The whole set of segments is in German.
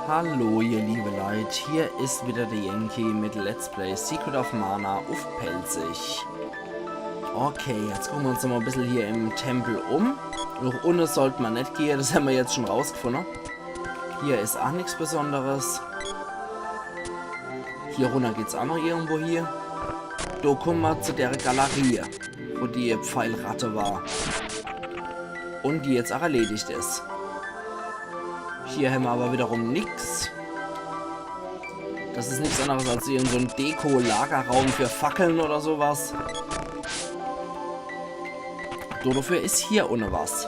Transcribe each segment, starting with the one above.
Hallo ihr liebe Leute, hier ist wieder der Yankee mit Let's Play Secret of Mana auf Pelzig. Okay, jetzt gucken wir uns noch mal ein bisschen hier im Tempel um. Noch unten sollte man nicht gehen, das haben wir jetzt schon rausgefunden. Hier ist auch nichts Besonderes. Hier runter geht es auch noch irgendwo hier. Da kommen wir zu der Galerie, wo die Pfeilratte war. Und die jetzt auch erledigt ist. Hier haben wir aber wiederum nichts. Das ist nichts anderes als so ein Deko-Lagerraum für Fackeln oder sowas. So, dafür ist hier ohne was.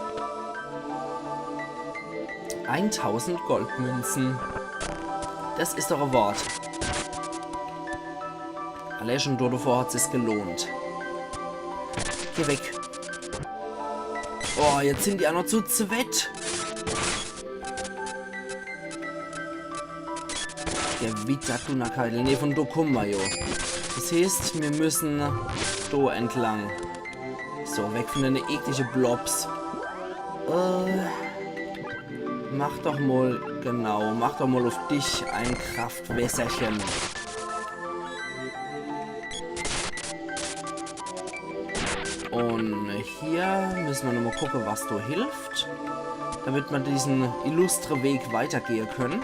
1000 Goldmünzen. Das ist doch ein Wort. Allein schon davor hat es sich gelohnt. Geh weg. Oh, jetzt sind die auch noch zu zweit. Der Witakunakaidel. Ne, von Dokumayo. Das heißt, wir müssen da entlang. So, weg von den ekligen Blobs. Mach doch mal, genau, mach doch mal auf dich ein Kraftwässerchen. Und hier müssen wir nochmal gucken, was da hilft. Damit wir diesen illustre Weg weitergehen können.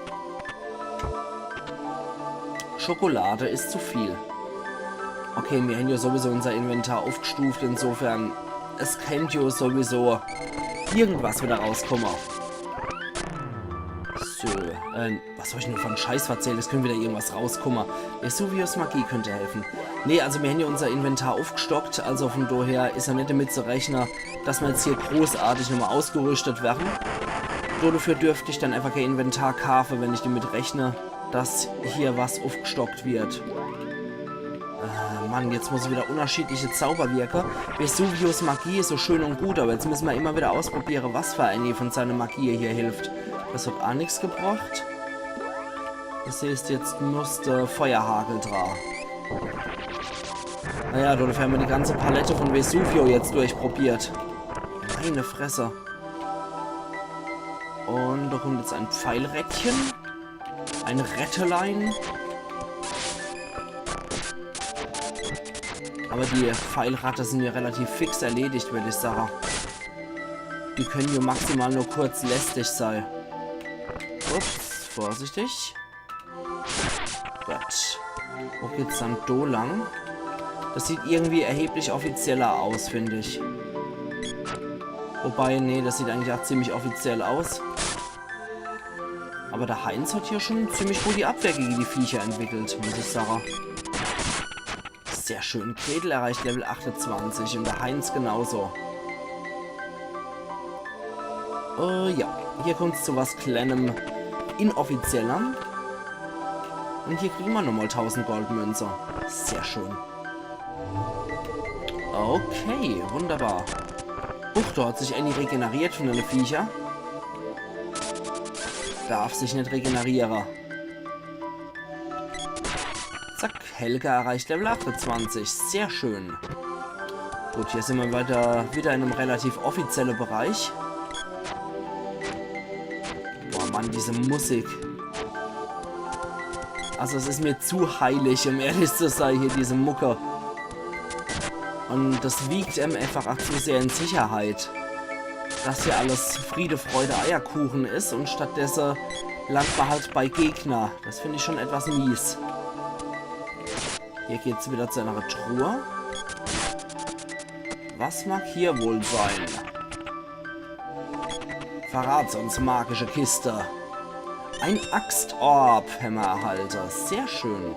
Schokolade ist zu viel. Okay, wir haben ja sowieso unser Inventar aufgestuft, insofern es könnte ja sowieso irgendwas wieder rauskommen. So, was soll ich nur von Scheiß erzählen? Es könnte wieder irgendwas rauskommen. Vesuvius Magie könnte helfen. Nee, also wir haben ja unser Inventar aufgestockt, also von daher ist ja nicht damit zu rechnen, dass wir jetzt hier großartig nochmal ausgerüstet werden. Dafür dürfte ich dann einfach kein Inventar kaufen, wenn ich damit rechne, dass hier was aufgestockt wird. Mann, jetzt muss ich wieder unterschiedliche Zauber wirken. Vesuvius Magie ist so schön und gut, aber jetzt müssen wir immer wieder ausprobieren, was für eine von seiner Magie hier hilft. Das hat auch nichts gebracht. Das heißt, jetzt musste Feuerhagel dran. Naja, dafür haben wir die ganze Palette von Vesuvio jetzt durchprobiert. Meine Fresse. Und da kommt jetzt ein Pfeilrädchen. Ein Rettelein. Aber die Pfeilratte sind ja relativ fix erledigt, würde ich sagen. Die können ja maximal nur kurz lästig sein. Ups, vorsichtig. Gut. Wo geht's dann da lang? Das sieht irgendwie erheblich offizieller aus, finde ich. Wobei, nee, das sieht eigentlich auch ziemlich offiziell aus. Aber der Heinz hat hier schon ziemlich gut die Abwehr gegen die Viecher entwickelt, muss ich sagen. Sehr schön. Gretel erreicht Level 28 und der Heinz genauso. Ja, hier kommt es zu was kleinem Inoffiziellem. Und hier kriegen wir nochmal 1000 Goldmünze. Sehr schön. Okay, wunderbar. Da hat sich Annie regeneriert von den Viecher. Darf sich nicht regenerieren. Zack, Helga erreicht Level 28. Sehr schön. Gut, hier sind wir wieder in einem relativ offiziellen Bereich. Boah, Mann, diese Musik. Also es ist mir zu heilig, um ehrlich zu sein, hier diese Mucke. Und das wiegt einfach auch zu sehr in Sicherheit. Dass hier alles Friede, Freude, Eierkuchen ist und stattdessen landet man halt bei Gegner. Das finde ich schon etwas mies. Hier geht es wieder zu einer Truhe. Was mag hier wohl sein? Verrat uns magische Kiste. Ein Axtorb, Hämmerhalter. Sehr schön.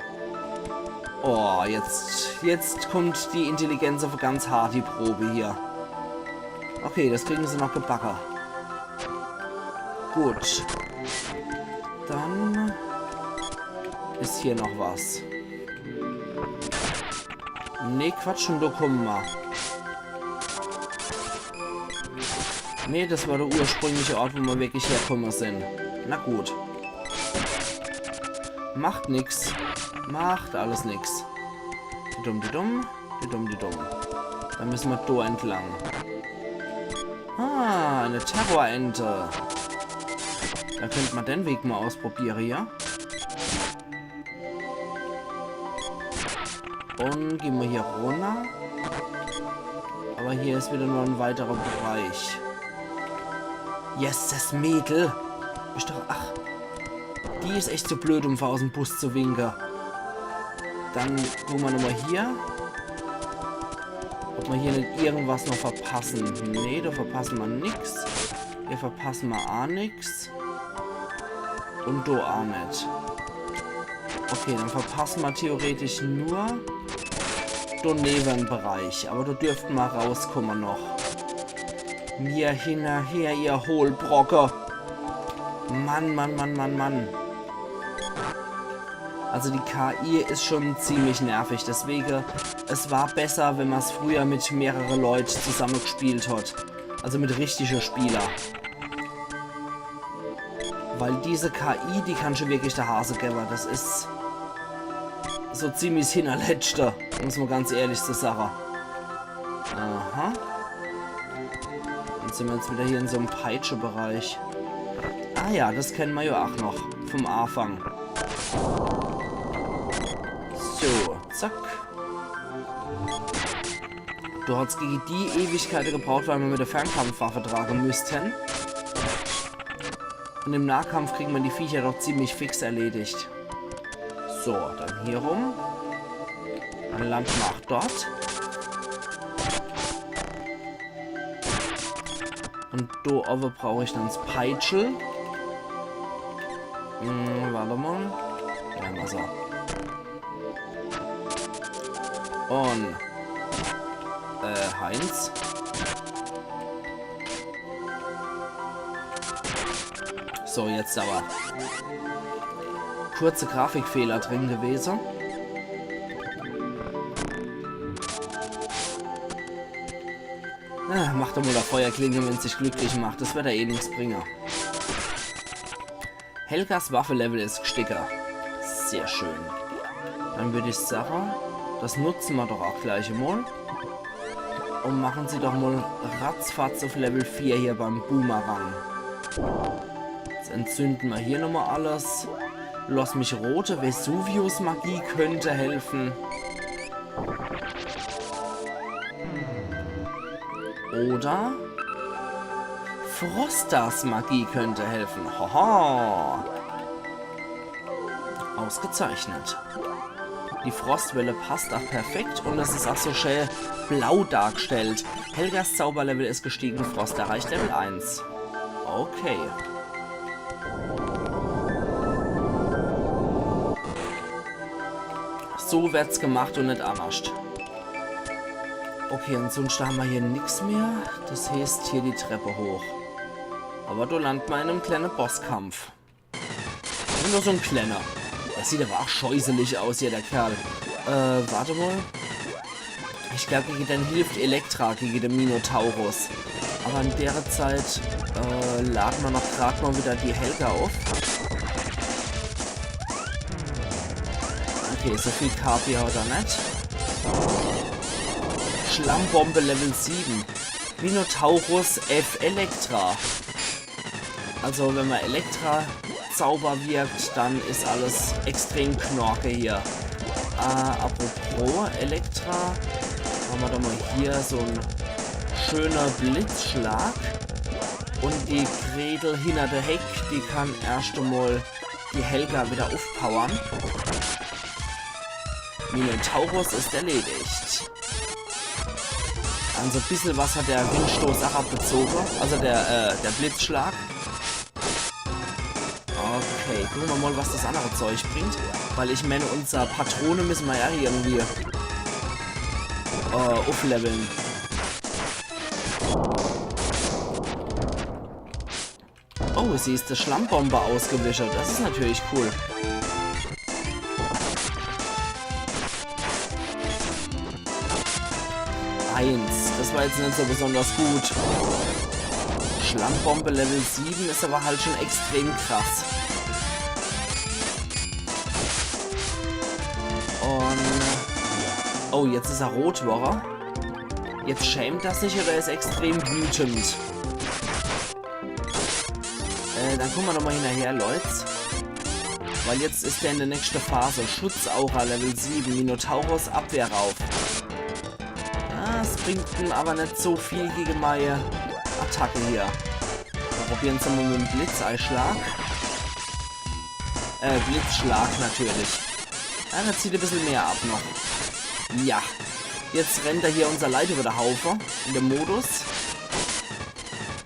Oh, jetzt kommt die Intelligenz auf ganz hart die Probe hier. Okay, das kriegen sie noch gebacken. Gut. Dann ist hier noch was. Nee, Quatsch, und da kommen wir. Nee, das war der ursprüngliche Ort, wo wir wirklich herkommen sind. Na gut. Macht nix. Macht alles nix. Die dumm, die dumm. Die dumm, die dumm. Dann müssen wir da entlang. Ah, eine Terrorente. Da könnte man den Weg mal ausprobieren, ja? Und gehen wir hier runter. Aber hier ist wieder nur ein weiterer Bereich. Yes, das Mädel. Ist doch... Ach. Die ist echt so blöd, um aus dem Bus zu winken. Dann gucken wir nochmal hier. Ob wir hier nicht irgendwas noch verpassen. Nee, da verpassen wir nichts. Hier verpassen wir auch nichts. Und da auch nicht. Okay, dann verpassen wir theoretisch nur den Nebenbereich. Aber da dürften wir rauskommen noch. Mir hinterher, ihr Hohlbrocker. Mann, Mann, Mann, Mann, Mann. Also die KI ist schon ziemlich nervig. Deswegen, es war besser, wenn man es früher mit mehreren Leuten zusammen gespielt hat. Also mit richtigen Spielern. Weil diese KI, die kann schon wirklich der Hase geben. Das ist so ziemlich hinterletzter, muss man ganz ehrlich so sagen. Aha. Dann sind wir jetzt wieder hier in so einem Peitsche-Bereich. Ah ja, das kennen wir ja auch noch. Vom Anfang. So, zack. Du hast gegen die Ewigkeit gebraucht, weil wir mit der Fernkampfwaffe tragen müssten. Und im Nahkampf kriegen wir die Viecher doch ziemlich fix erledigt. So, dann hier rum. Dann landen wir auch dort. Und da oben brauche ich dann das Peitschel. Warte mal. Ja, mal so. Und Heinz. So, jetzt aber. Kurze Grafikfehler drin gewesen. Macht doch mal der Feuerklinge, wenn es sich glücklich macht. Das wird ja eh nichts bringen. Helgas Waffelevel ist gesticker. Sehr schön. Dann würde ich sagen, das nutzen wir doch auch gleich mal. Und machen sie doch mal ratzfatz auf Level 4 hier beim Boomerang. Jetzt entzünden wir hier nochmal alles. Lass mich rote Vesuvius-Magie könnte helfen. Oder Frostas Magie könnte helfen. Haha. Ausgezeichnet. Die Frostwelle passt auch perfekt und das ist auch so schön blau dargestellt. Helgas Zauberlevel ist gestiegen. Frost erreicht Level 1. Okay. So wird's gemacht und nicht anders. Okay, und sonst haben wir hier nichts mehr. Das heißt hier die Treppe hoch. Aber da landen wir in einem kleinen Bosskampf. Und nur so ein kleiner. Der sieht aber auch scheußelig aus hier, der Kerl. Warte mal. Ich glaube, gegen den hilft Elektra, gegen den Minotaurus. Aber in der Zeit laden wir noch gerade mal wieder die Helga auf. Okay, so viel KP hat er nicht. Schlammbombe Level 7. Minotaurus F Elektra. Also wenn man Elektra Zauber wirkt, dann ist alles extrem knorke hier. Apropos Elektra, haben wir doch mal hier so ein schöner Blitzschlag. Und die Gretel hinter der Heck, die kann erst einmal die Helga wieder aufpowern. Minotaurus ist erledigt. Also ein bisschen was hat der Windstoß auch abgezogen. Also der Blitzschlag. Okay, gucken wir mal, was das andere Zeug bringt. Weil ich meine, unser Patrone müssen wir ja irgendwie aufleveln. Oh, sie ist der Schlammbombe ausgewischt. Das ist natürlich cool. Das war jetzt nicht so besonders gut. Schlammbombe Level 7 ist aber halt schon extrem krass. Und... Oh, jetzt ist er rot, war er? Jetzt schämt er sich oder ist extrem wütend? Dann kommen wir doch mal hinterher, Leute. Weil jetzt ist der in der nächsten Phase. Schutzaura Level 7. Minotaurus Abwehr rauf. Das bringt ihm aber nicht so viel gegen meine Attacke hier. Wir probieren es mal mit dem Blitzeischlag. Blitzschlag natürlich. Ja, da zieht ein bisschen mehr ab noch. Ja. Jetzt rennt er hier unser Leiter über der Haufe. In dem Modus.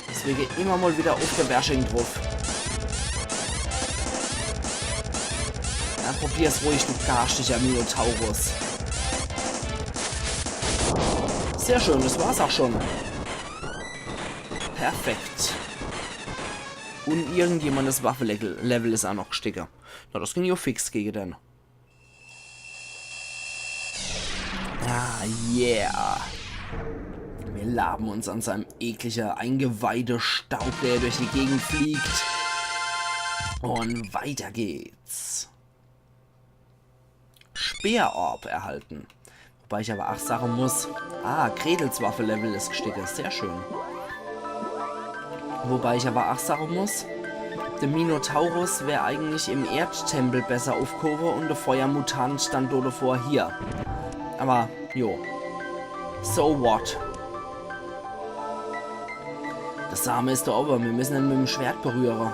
Deswegen immer mal wieder auf der Bashing drauf. Ja, probier's ruhig, du garstiger Minotaurus. Sehr schön, das war's auch schon. Perfekt. Und irgendjemandes Waffenlevel ist auch noch gestiegen. Na, das ging ja fix gegen den. Ah, yeah. Wir laben uns an seinem ekligen Eingeweide-Staub, der durch die Gegend fliegt. Und weiter geht's. Speerorb erhalten. Wobei ich aber auch sagen muss... Ah, Gretels Waffe-Level ist gestiegen. Sehr schön. Wobei ich aber auch sagen muss... Der Minotaurus wäre eigentlich im Erdtempel besser aufgehoben und der Feuermutant dann dort davor hier. Aber, jo. So what? Das Same ist da oben. Wir müssen ihn mit dem Schwert berühren.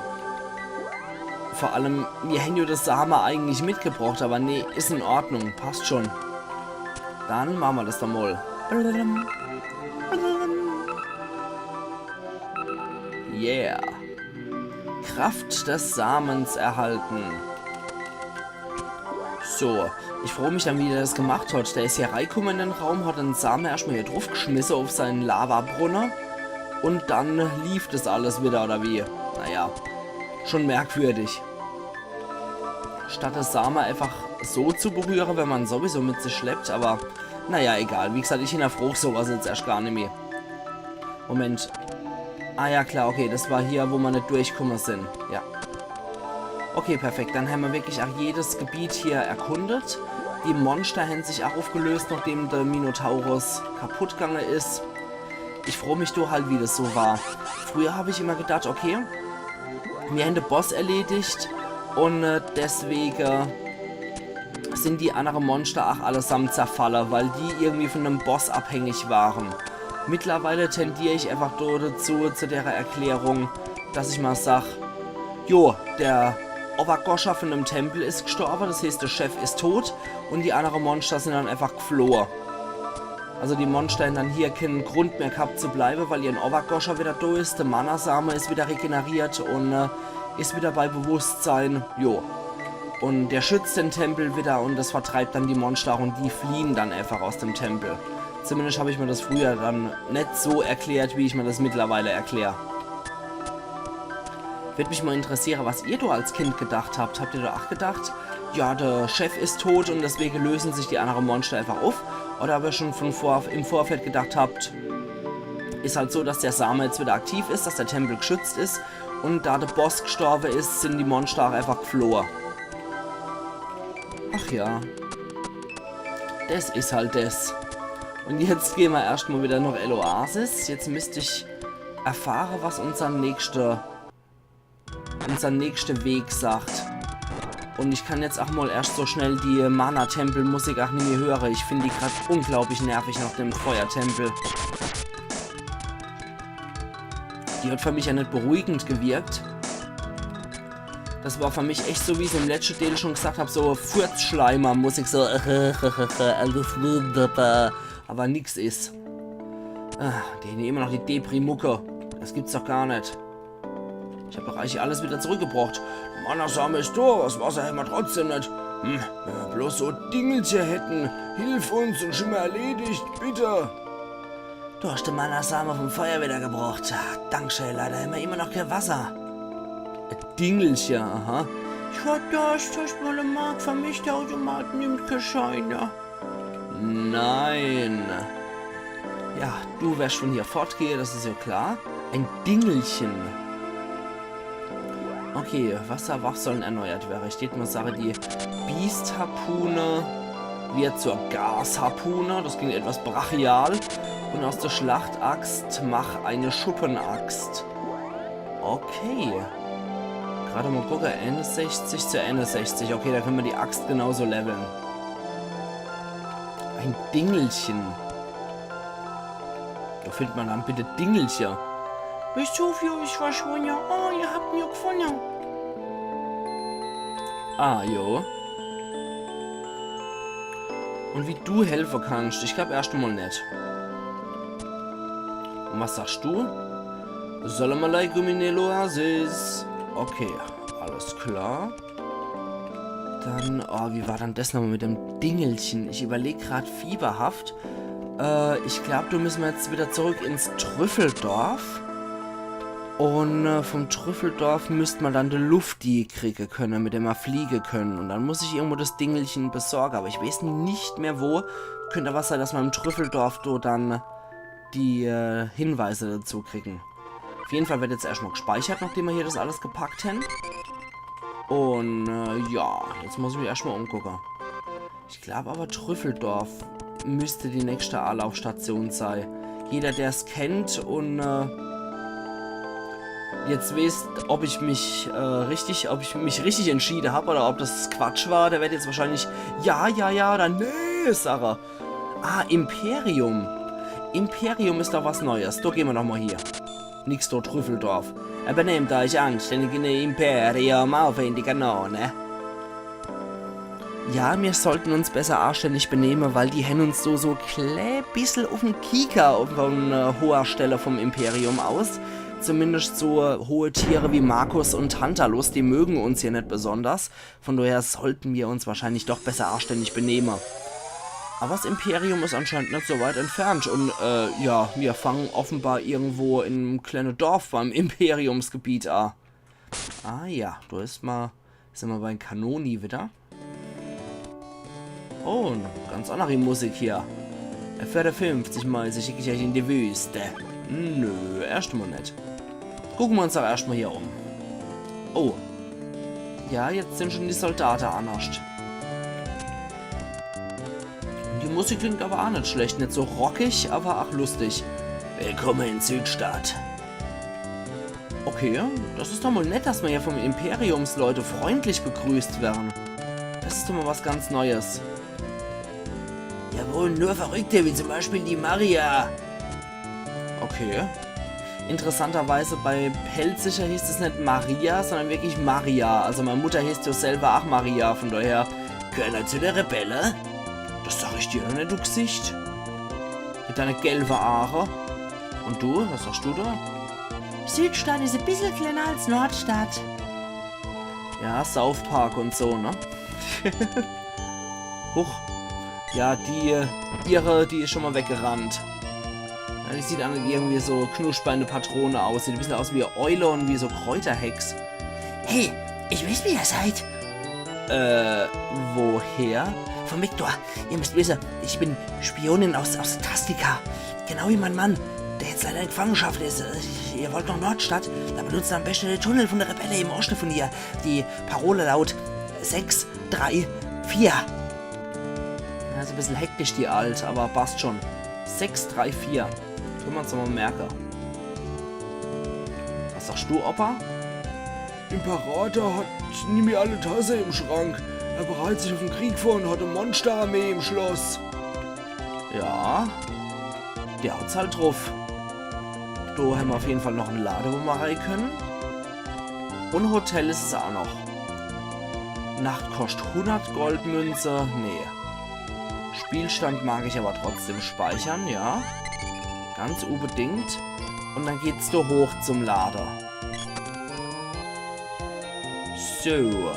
Vor allem, wir hätten ja das Same eigentlich mitgebracht, aber nee, ist in Ordnung. Passt schon. Dann machen wir das doch mal. Yeah. Kraft des Samens erhalten. So. Ich freue mich dann, wie der das gemacht hat. Der ist hier reingekommen in den Raum, hat den Samen erstmal hier drauf geschmissen auf seinen Lavabrunner. Und dann lief das alles wieder, oder wie? Naja, schon merkwürdig. Statt das Samen einfach so zu berühren, wenn man sowieso mit sich schleppt, aber naja, egal. Wie gesagt, ich hinterfrage sowas jetzt erst gar nicht mehr. Moment. Ah ja, klar, okay, das war hier, wo wir nicht durchgekommen sind. Ja. Okay, perfekt. Dann haben wir wirklich auch jedes Gebiet hier erkundet. Die Monster haben sich auch aufgelöst, nachdem der Minotaurus kaputt gegangen ist. Ich freue mich doch halt, wie das so war. Früher habe ich immer gedacht, okay, wir haben den Boss erledigt und deswegen sind die anderen Monster auch allesamt zerfallen, weil die irgendwie von einem Boss abhängig waren. Mittlerweile tendiere ich einfach dazu, zu der Erklärung, dass ich mal sage, jo, der Obergoscha von dem Tempel ist gestorben, das heißt, der Chef ist tot und die anderen Monster sind dann einfach geflohen. Also die Monster haben dann hier keinen Grund mehr gehabt zu bleiben, weil ihr Obergoscha wieder da ist, der Manasame ist wieder regeneriert und ist wieder bei Bewusstsein, jo. Und der schützt den Tempel wieder und das vertreibt dann die Monster und die fliehen dann einfach aus dem Tempel. Zumindest habe ich mir das früher dann nicht so erklärt, wie ich mir das mittlerweile erkläre. Würde mich mal interessieren, was ihr da als Kind gedacht habt. Habt ihr da auch gedacht, ja, der Chef ist tot und deswegen lösen sich die anderen Monster einfach auf? Oder ob ihr schon im Vorfeld gedacht habt, ist halt so, dass der Same jetzt wieder aktiv ist, dass der Tempel geschützt ist und da der Boss gestorben ist, sind die Monster auch einfach geflohen. Ach ja. Das ist halt das. Und jetzt gehen wir erstmal wieder nach El Oasis. Jetzt müsste ich erfahren, was unser nächster Weg sagt. Und ich kann jetzt auch mal erst so schnell die Mana-Tempel-Musik auch nicht mehr hören. Ich finde die gerade unglaublich nervig nach dem Feuertempel. Die hat für mich ja nicht beruhigend gewirkt. Das war für mich echt so, wie ich es im letzten Teil schon gesagt habe, so Furzschleimer-Musik, so alles wunderbar. Aber nix ist. Die nehmen immer noch die Depri-Mucke. Das gibt's doch gar nicht. Ich habe doch eigentlich alles wieder zurückgebracht. Manasame ist da, das Wasser haben wir trotzdem nicht. Wenn wir bloß so Dingelchen hätten. Hilf uns und schon mal erledigt, bitte. Du hast den Manasame vom Feuer wieder gebracht. Dankeschön, leider haben wir immer noch kein Wasser. Dingelchen, aha. Ich war das mal im Markt vermischt, der Automat nimmt keine Scheine. Nein. Ja, du wirst von hier fortgehen, das ist ja klar. Ein Dingelchen. Okay, Wasserwach sollen erneuert werden. Steht mal Sache, die Biest-Harpune wird zur Gas-Harpune. Das klingt etwas brachial. Und aus der Schlachtaxt mach eine Schuppenaxt. Okay. Gerade mal gucken, N60 zu N60. Okay, da können wir die Axt genauso leveln. Ein Dingelchen. Da findet man dann bitte Dingelchen. Ist so für euch verschwunden. Oh, ihr habt mich gefunden. Ah, jo. Und wie du helfen kannst, ich glaube erst einmal nicht. Und was sagst du? Salam alaikum in el Oasis. Okay, alles klar. Dann, oh, wie war dann das nochmal mit dem Dingelchen? Ich überlege gerade fieberhaft. Ich glaube, du müssen wir jetzt wieder zurück ins Trüffeldorf. Und vom Trüffeldorf müsste man dann die Lufti kriegen können, mit der wir fliegen können. Und dann muss ich irgendwo das Dingelchen besorgen. Aber ich weiß nicht mehr wo. Könnte was sein, dass wir im Trüffeldorf dann die Hinweise dazu kriegen. Auf jeden Fall wird jetzt erstmal gespeichert, nachdem wir hier das alles gepackt haben. Und ja, jetzt muss ich mich erstmal umgucken. Ich glaube aber Trüffeldorf müsste die nächste Anlaufstation sein. Jeder, der es kennt und jetzt wisst, ob ich mich richtig entschieden habe oder ob das Quatsch war, der wird jetzt wahrscheinlich ja oder nee sagen. Ah, Imperium. Imperium ist doch was Neues. Da gehen wir nochmal hier. Nix dort Trüffeldorf. Aber nehmt euch anständige Imperium auf in die Kanone. Ja, wir sollten uns besser anständig benehmen, weil die haben uns so klein bisschen auf den Kieker von hoher Stelle vom Imperium aus. Zumindest so hohe Tiere wie Markus und Tantalus, die mögen uns hier nicht besonders. Von daher sollten wir uns wahrscheinlich doch besser anständig benehmen. Aber das Imperium ist anscheinend nicht so weit entfernt. Und ja, wir fangen offenbar irgendwo in einem kleinen Dorf beim Imperiumsgebiet an. Ah ja, da sind wir bei Kanoni wieder. Oh, eine ganz andere Musik hier. Für 50 Mal schicke ich euch in die Wüste. Nö, erstmal nicht. Gucken wir uns doch erstmal hier um. Oh. Ja, jetzt sind schon die Soldaten anascht. Die Musik klingt aber auch nicht schlecht. Nicht so rockig, aber auch lustig. Willkommen in Südstadt. Okay, das ist doch mal nett, dass wir hier vom Imperiumsleute freundlich begrüßt werden. Das ist doch mal was ganz Neues. Jawohl, nur Verrückte, wie zum Beispiel die Maria. Okay. Interessanterweise bei Pelzsicher hieß es nicht Maria, sondern wirklich Maria. Also meine Mutter hieß ja selber auch Maria, von daher gehört zu der Rebelle. Das sag ich dir doch nicht, du Gesicht. Mit deiner gelben Haare. Und du, was sagst du da? Südstadt ist ein bisschen kleiner als Nordstadt. Ja, South Park und so, ne? Huch. Ja, die ist schon mal weggerannt. Ja, die sieht dann irgendwie so knuspernde Patrone aus. Sieht ein bisschen aus wie Eule und wie so Kräuterhex. Hey, ich weiß, wie ihr seid. Woher? Von Victor. Ihr müsst wissen, ich bin Spionin aus Tastica. Genau wie mein Mann, der jetzt leider in Gefangenschaft ist. Ihr wollt noch Nordstadt? Da benutzt ihr am besten den Tunnel von der Rebelle im Osten von hier. Die Parole laut 6, 3, 4. Ja, ist ein bisschen hektisch, die alt, aber passt schon. 6, 3, 4. Können wir uns doch mal merken. Was sagst du, Opa? Imperator hat nie mehr alle Tasse im Schrank. Er bereitet sich auf den Krieg vor und hat eine Monsterarmee im Schloss. Ja, der hat's halt drauf. Da haben wir auf jeden Fall noch einen Laden, wo wir rein können. Und ein Hotel ist es auch noch. Nacht kostet 100 Goldmünze. Nee. Spielstand mag ich aber trotzdem speichern, ja. Ganz unbedingt. Und dann geht's da hoch zum Lader. So.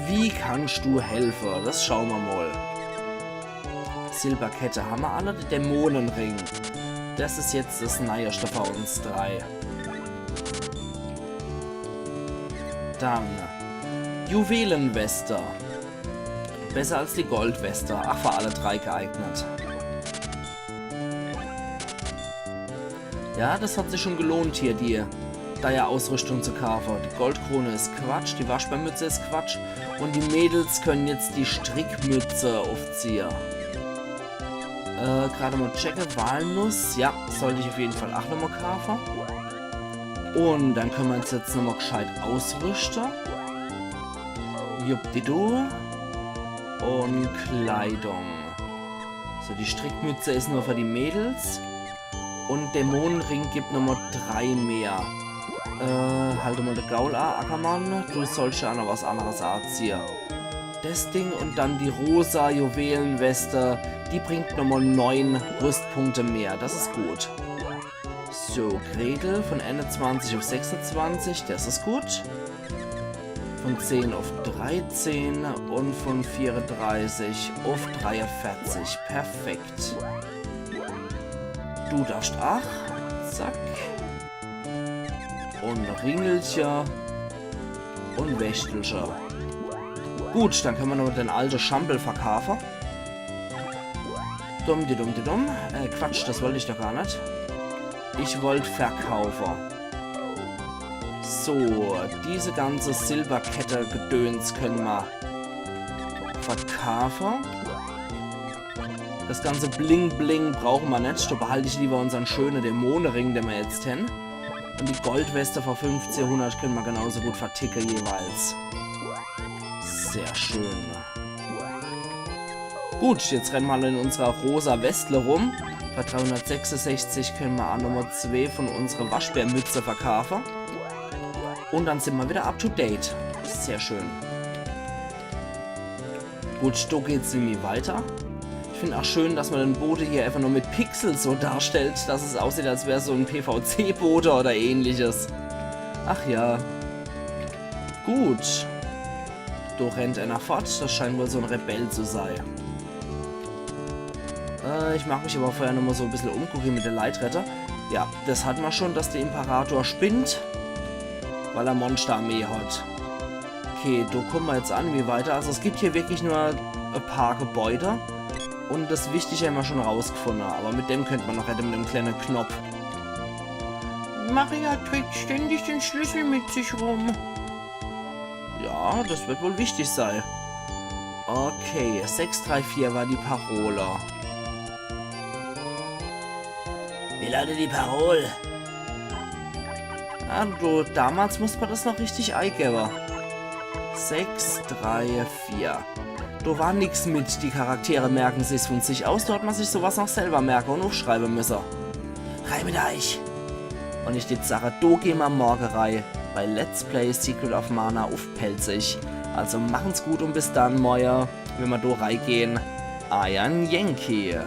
Wie kannst du helfen? Das schauen wir mal. Silberkette haben wir alle. Der Dämonenring. Das ist jetzt das Neueste von uns drei. Dann Juwelenweste. Besser als die Goldweste. Ach, für alle drei geeignet. Ja, das hat sich schon gelohnt hier, die Ausrüstung zu kaufen. Die Goldkrone ist Quatsch, die Waschbärmütze ist Quatsch und die Mädels können jetzt die Strickmütze aufziehen. Gerade mal checken, Walnuss, ja, sollte ich auf jeden Fall auch nochmal kaufen. Und dann können wir uns jetzt nochmal gescheit ausrüsten. Juppdidu. Und Kleidung. So, die Strickmütze ist nur für die Mädels. Und Dämonenring gibt nochmal 3 mehr. Halte mal den Gaul an, Ackermann. Du sollst ja noch was anderes anziehen. Das Ding und dann die rosa Juwelenweste. Die bringt nochmal 9 Rüstpunkte mehr. Das ist gut. So, Gretel von 21 auf 26. Das ist gut. Von 10 auf 13 und von 34 auf 43. Perfekt. Du darfst 8. Zack. Und Ringelchen. Und Wächtelchen. Gut, dann können wir noch den alten Schampel verkaufen. Dumm. Quatsch, das wollte ich doch gar nicht. Ich wollte verkaufen. So, diese ganze Silberkette-Gedöns können wir verkaufen. Das ganze Bling-Bling brauchen wir nicht. Da behalte ich lieber unseren schönen Dämonenring, den wir jetzt haben. Und die Goldweste für 1500 können wir genauso gut verticken jeweils. Sehr schön. Gut, jetzt rennen wir in unserer rosa Westle rum. Bei 366 können wir auch Nummer 2 von unserer Waschbärmütze verkaufen. Und dann sind wir wieder up to date. Sehr schön. Gut, da geht's nämlich weiter. Ich finde auch schön, dass man den Boden hier einfach nur mit Pixels so darstellt, dass es aussieht, als wäre so ein PVC-Boden oder ähnliches. Ach ja. Gut. Da rennt einer fort. Das scheint wohl so ein Rebell zu sein. Ich mache mich aber vorher nochmal so ein bisschen umgucken mit der Leitretter. Ja, das hatten wir schon, dass der Imperator spinnt, weil er Monsterarmee hat. Okay, da kommen wir jetzt an, wie weiter. Also es gibt hier wirklich nur ein paar Gebäude. Und das Wichtige haben wir schon rausgefunden. Aber mit dem könnte man noch hätte mit dem kleinen Knopf. Maria trägt ständig den Schlüssel mit sich rum. Ja, das wird wohl wichtig sein. Okay, 634 war die Parole. Wie lautet die Parole? Ja, du, damals musste man das noch richtig eingeben. 634. Da war nichts mit, die Charaktere merken sich von sich aus. Da hat man sich sowas noch selber merken und aufschreiben müssen. Rein mit euch. Und ich die Sache, da gehen wir morgen rein bei Let's Play Secret of Mana auf Pelzig. Also machen's gut und bis dann, Moja, wenn wir da reingehen. Iron Yankee.